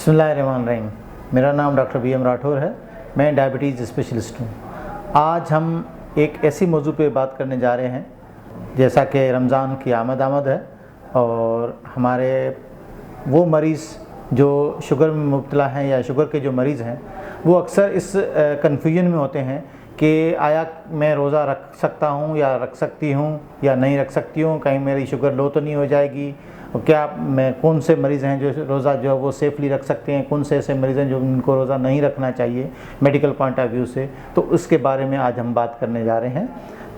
बिस्मिल्लाहिर्रहमानिर्रहीम। मेरा नाम डॉक्टर बी एम राठौर है। मैं डायबिटीज़ स्पेशलिस्ट हूँ। आज हम एक ऐसी मौजू पे बात करने जा रहे हैं, जैसा कि रमज़ान की आमद है और हमारे वो मरीज़ जो शुगर में मुब्तला हैं या शुगर के जो मरीज़ हैं वो अक्सर इस कन्फ्यूजन में होते हैं कि आया मैं रोज़ा रख सकता हूँ या रख सकती हूँ या नहीं रख सकती हूँ, कहीं मेरी शुगर लो तो नहीं हो जाएगी, और क्या मैं कौन से मरीज़ हैं जो रोज़ा जो है वो सेफ़ली रख सकते हैं, कौन से ऐसे मरीज़ हैं जो उनको रोज़ा नहीं रखना चाहिए मेडिकल पॉइंट ऑफ व्यू से। तो उसके बारे में आज हम बात करने जा रहे हैं।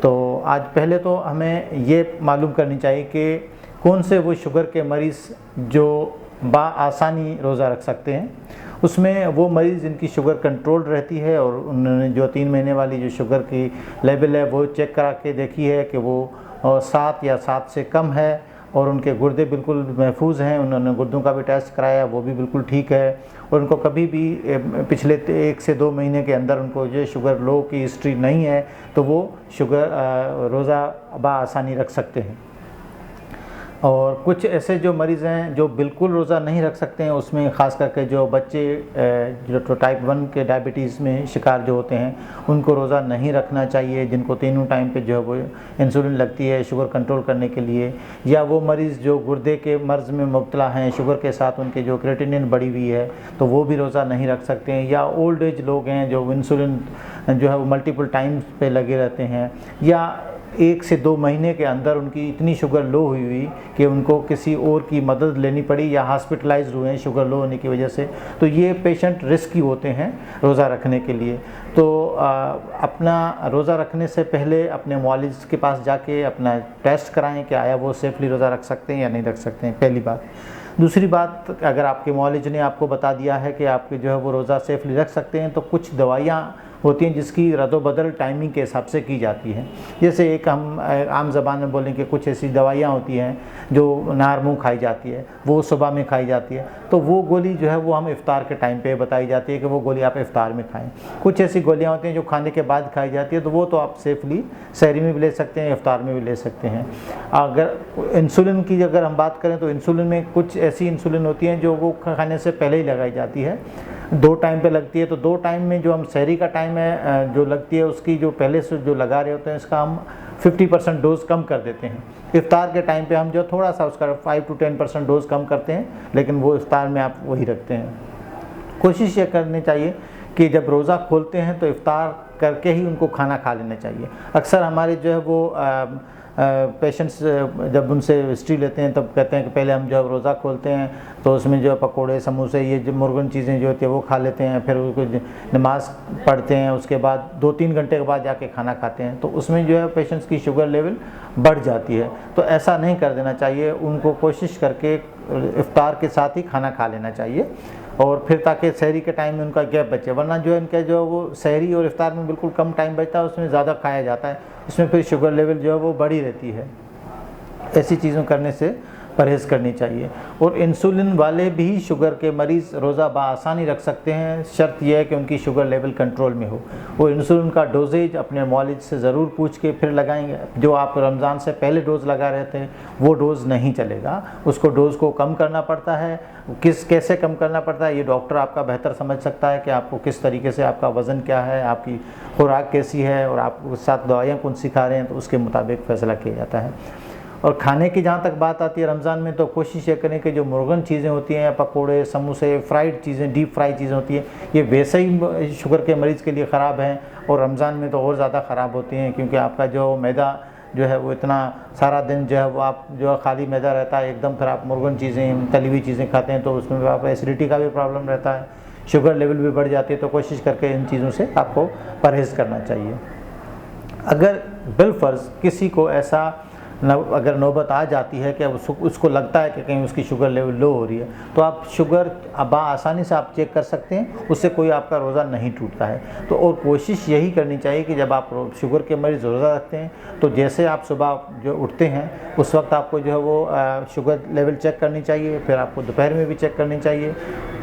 तो आज पहले तो हमें ये मालूम करनी चाहिए कि कौन से वो शुगर के मरीज़ जो आसानी रोज़ा रख सकते हैं। उसमें वो मरीज़ जिनकी शुगर कंट्रोल रहती है और उन्होंने जो 3 महीने वाली जो शुगर की लेवल है वो चेक करा के देखी है कि वो 7 या 7 से कम है और उनके गुर्दे बिल्कुल महफूज हैं, उन्होंने गुर्दों का भी टेस्ट कराया वो भी बिल्कुल ठीक है, और उनको कभी भी पिछले 1 से 2 महीने के अंदर उनको जो शुगर लो की हिस्ट्री नहीं है, तो वो शुगर रोज़ा आसानी रख सकते हैं। और कुछ ऐसे जो मरीज़ हैं जो बिल्कुल रोज़ा नहीं रख सकते हैं, उसमें ख़ास करके जो बच्चे जो टाइप 1 के डायबिटीज़ में शिकार जो होते हैं उनको रोज़ा नहीं रखना चाहिए, जिनको तीनों टाइम पे जो है वो इंसुलिन लगती है शुगर कंट्रोल करने के लिए, या वो मरीज़ जो गुर्दे के मर्ज़ में मुब्तला हैं, शुगर के साथ उनके जो क्रेटिनिन बढ़ी हुई है तो वो भी रोज़ा नहीं रख सकते हैं, या ओल्ड एज लोग हैं जो इंसुलिन जो है वो मल्टीपल टाइम्स पे लगे रहते हैं, या 1 से 2 महीने के अंदर उनकी इतनी शुगर लो हुई कि उनको किसी और की मदद लेनी पड़ी या हॉस्पिटलाइज्ड हुए हैं शुगर लो होने की वजह से, तो ये पेशेंट रिस्की होते हैं रोज़ा रखने के लिए। तो अपना रोज़ा रखने से पहले अपने मुआलिज के पास जाके अपना टेस्ट कराएं कि आया वो सेफली रोज़ा रख सकते हैं या नहीं रख सकते हैं, पहली बात। दूसरी बात, अगर आपके मुआलिज ने आपको बता दिया है कि आपके जो है वो रोज़ा सेफली रख सकते हैं, तो कुछ दवाइयाँ होती हैं जिसकी रद्द-बदल टाइमिंग के हिसाब से की जाती है। जैसे एक हम आम ज़बान में बोलें कि कुछ ऐसी दवाइयाँ होती हैं जो नार मुँह खाई जाती है, वो सुबह में खाई जाती है, तो वो गोली जो है वो हम इफ़्तार के टाइम पे बताई जाती है कि वो गोली आप इफ़्तार में खाएं। कुछ ऐसी गोलियाँ होती हैं जो खाने के बाद खाई जाती है, तो वो तो आप सेफली सहरी में भी ले सकते हैं, इफ़्तार में भी ले सकते हैं। अगर इंसुलिन की अगर हम बात करें तो इंसुलिन में कुछ ऐसी इंसुलिन होती हैं जो वो खाने से पहले ही लगाई जाती है, 2 टाइम पे लगती है। तो 2 टाइम में जो हम सहरी का टाइम है जो लगती है उसकी जो पहले से जो लगा रहे होते हैं इसका हम 50% डोज कम कर देते हैं। इफ़्तार के टाइम पे हम जो थोड़ा सा उसका 5 to 10% डोज कम करते हैं, लेकिन वो इफ़्तार में आप वही रखते हैं। कोशिश ये करनी चाहिए कि जब रोज़ा खोलते हैं तो इफ़्तार करके ही उनको खाना खा लेना चाहिए। अक्सर हमारे जो है वो पेशेंट्स जब उनसे हिस्ट्री लेते हैं तब कहते हैं कि पहले हम जब रोज़ा खोलते हैं तो उसमें जो पकोड़े समोसे ये जो मुर्गन चीज़ें जो होती है वो खा लेते हैं, फिर उसको नमाज़ पढ़ते हैं, उसके बाद 2-3 घंटे के बाद जाके खाना खाते हैं, तो उसमें जो है पेशेंट्स की शुगर लेवल बढ़ जाती है। तो ऐसा नहीं कर देना चाहिए, उनको कोशिश करके इफ़्तार के साथ ही खाना खा लेना चाहिए, और फिर ताकि सहरी के टाइम में उनका गैप बचे, वरना जो है इनका जो वो सहरी और इफ़्तार में बिल्कुल कम टाइम बचता है, उसमें ज़्यादा खाया जाता है, उसमें फिर शुगर लेवल जो है वो बढ़ी रहती है। ऐसी चीज़ों करने से परहेज़ करनी चाहिए। और इंसुलिन वाले भी शुगर के मरीज़ रोज़ा बाआसानी रख सकते हैं, शर्त यह है कि उनकी शुगर लेवल कंट्रोल में हो। वो इंसुलिन का डोजेज अपने मुआलिज से ज़रूर पूछ के फिर लगाएंगे। जो आप रमज़ान से पहले डोज़ लगा रहे थे वो डोज़ नहीं चलेगा, उसको डोज़ को कम करना पड़ता है। कैसे कम करना पड़ता है ये डॉक्टर आपका बेहतर समझ सकता है कि आपको किस तरीके से, आपका वज़न क्या है, आपकी खुराक कैसी है और आप उसके साथ दवाइयाँ कौन सी खा रहे हैं, तो उसके मुताबिक फ़ैसला किया जाता है। और खाने की जहाँ तक बात आती है रमज़ान में, तो कोशिश ये करें कि जो मुर्गन चीज़ें होती हैं, पकोड़े समोसे फ्राइड चीज़ें, डीप फ्राई चीज़ें होती हैं, ये वैसे ही शुगर के मरीज़ के लिए ख़राब हैं, और रमज़ान में तो और ज़्यादा ख़राब होती हैं, क्योंकि आपका जो मैदा जो है वो इतना सारा दिन जो है वो आप जो है खाली मैदा रहता है एकदम, फिर आप मुर्गन चीज़ें तली हुई चीज़ें खाते हैं तो उसमें आपको एसिडिटी का भी प्रॉब्लम रहता है, शुगर लेवल भी बढ़ जाती है। तो कोशिश करके इन चीज़ों से आपको परहेज़ करना चाहिए। अगर बिलफ़र्ज़ किसी को ऐसा अगर नौबत आ जाती है कि उसको लगता है कि कहीं उसकी शुगर लेवल लो हो रही है, तो आप शुगर आसानी से आप चेक कर सकते हैं, उससे कोई आपका रोज़ा नहीं टूटता है। तो और कोशिश यही करनी चाहिए कि जब आप शुगर के मरीज़ रोज़ा रखते हैं तो जैसे आप सुबह जो उठते हैं उस वक्त आपको जो है वो शुगर लेवल चेक करनी चाहिए, फिर आपको दोपहर में भी चेक करनी चाहिए,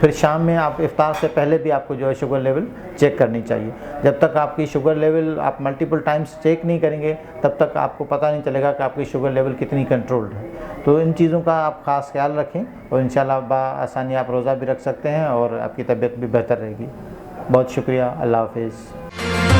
फिर शाम में आप इफ्तार से पहले भी आपको जो है शुगर लेवल चेक करनी चाहिए। जब तक आपकी शुगर लेवल आप मल्टीपल टाइम्स चेक नहीं करेंगे तब तक आपको पता नहीं चलेगा कि आपकी शुगर लेवल कितनी कंट्रोल्ड है। तो इन चीज़ों का आप ख़ास ख्याल रखें और इंशाल्लाह आसानी आप रोज़ा भी रख सकते हैं और आपकी तबीयत भी बेहतर रहेगी। बहुत शुक्रिया। अल्लाह हाफ़िज़।